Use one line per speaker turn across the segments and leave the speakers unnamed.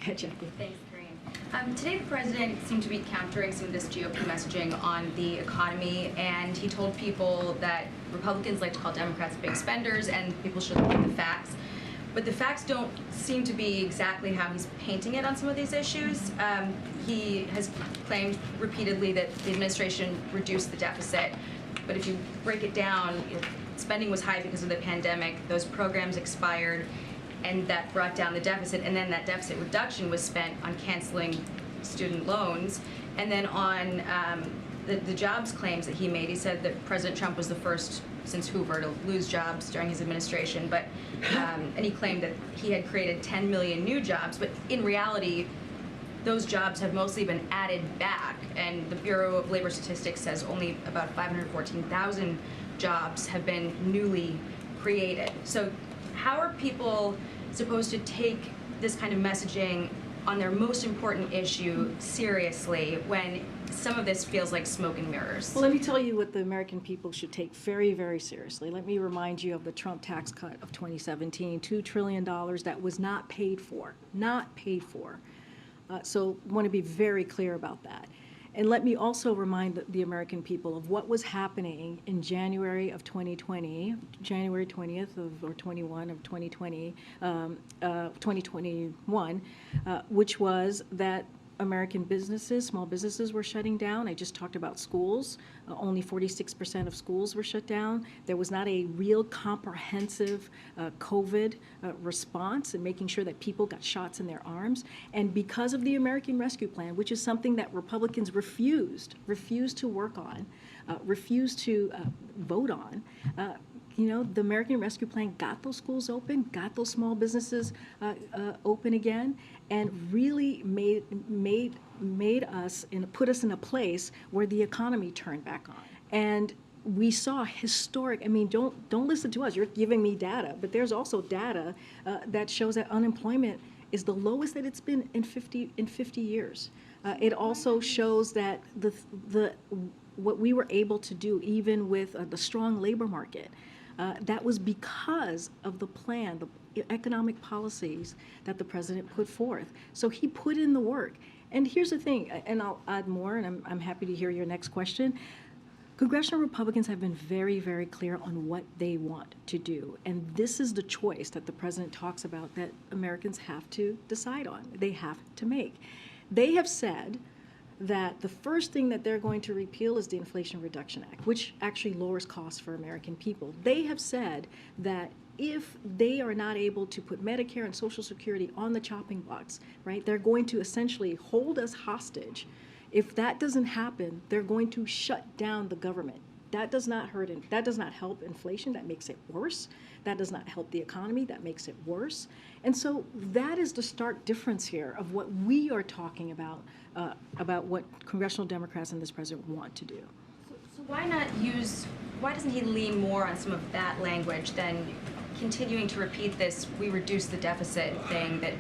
ahead, Jackie.
Thanks, Karine. Today, the president seemed to be countering some of this GOP messaging on the economy, and he told people that Republicans like to call Democrats big spenders, and people should look at the facts. But the facts don't seem to be exactly how he's painting it on some of these issues. He has claimed repeatedly that the administration reduced the deficit, but if you break it down, spending was high because of the pandemic, those programs expired, and that brought down the deficit, and then that deficit reduction was spent on canceling student loans, and then on the jobs claims that he made. He said that President Trump was the first since Hoover to lose jobs during his administration, but and he claimed that he had created 10 million new jobs, but in reality, those jobs have mostly been added back, and the Bureau of Labor Statistics says only about 514,000 jobs have been newly created. So how are people supposed to take this kind of messaging on their most important issue seriously when some of this feels like smoke and mirrors?
Well, let me tell you what the American people should take very, very seriously. Let me remind you of the Trump tax cut of 2017, $2 trillion that was not paid for, not paid for. So I want to be very clear about that. And let me also remind the American people of what was happening in January of 2020, January 20th or 21 of 2020, 2021, which was that American businesses, small businesses were shutting down. I just talked about schools. Only 46% of schools were shut down. There was not a real comprehensive COVID response and making sure that people got shots in their arms. And because of the American Rescue Plan, which is something that Republicans refused to work on, refused to vote on, you know, the American Rescue Plan got those schools open, got those small businesses open again, and really made us and put us in a place where the economy turned back on. And we saw historic. I mean, don't listen to us. You're giving me data, but there's also data that shows that unemployment is the lowest that it's been in 50 years. It also shows that what we were able to do, even with the strong labor market. That was because of the plan, the economic policies that the president put forth. So he put in the work. And here's the thing, and I'll add more, and I'm happy to hear your next question. Congressional Republicans have been very, very clear on what they want to do. And this is the choice that the president talks about that Americans have to decide on, they have to make. They have said that the first thing that they're going to repeal is the Inflation Reduction Act, which actually lowers costs for American people. They have said that if they are not able to put Medicare and Social Security on the chopping blocks, right, they're going to essentially hold us hostage. If that doesn't happen, they're going to shut down the government. That does not help inflation, that makes it worse. That does not help the economy, that makes it worse. And so that is the stark difference here of what we are talking about what congressional Democrats and this president want to do.
So why doesn't he lean more on some of that language than continuing to repeat this "we reduce the deficit" thing that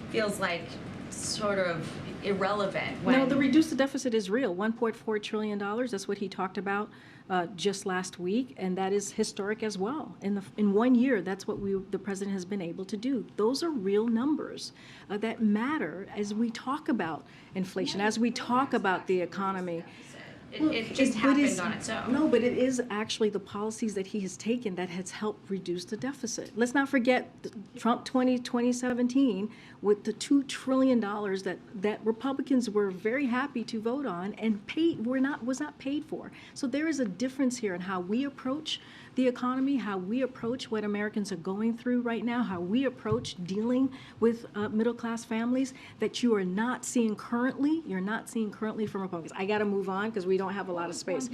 feels like sort of irrelevant?
No, the reduce the deficit is real. $1.4 trillion, that's what he talked about just last week, and that is historic as well. In 1 year, that's what the president has been able to do. Those are real numbers that matter as we talk about inflation, as we talk about the economy.
It just happened on its own.
No, but it is actually the policies that he has taken that has helped reduce the deficit. Let's not forget Trump 2017 with the $2 trillion that Republicans were very happy to vote on and was not paid for. So there is a difference here in how we approach the economy, how we approach what Americans are going through right now, how we approach dealing with middle-class families that you are not seeing currently. You're not seeing currently from Republicans. I got to move on because we don't have a lot of space.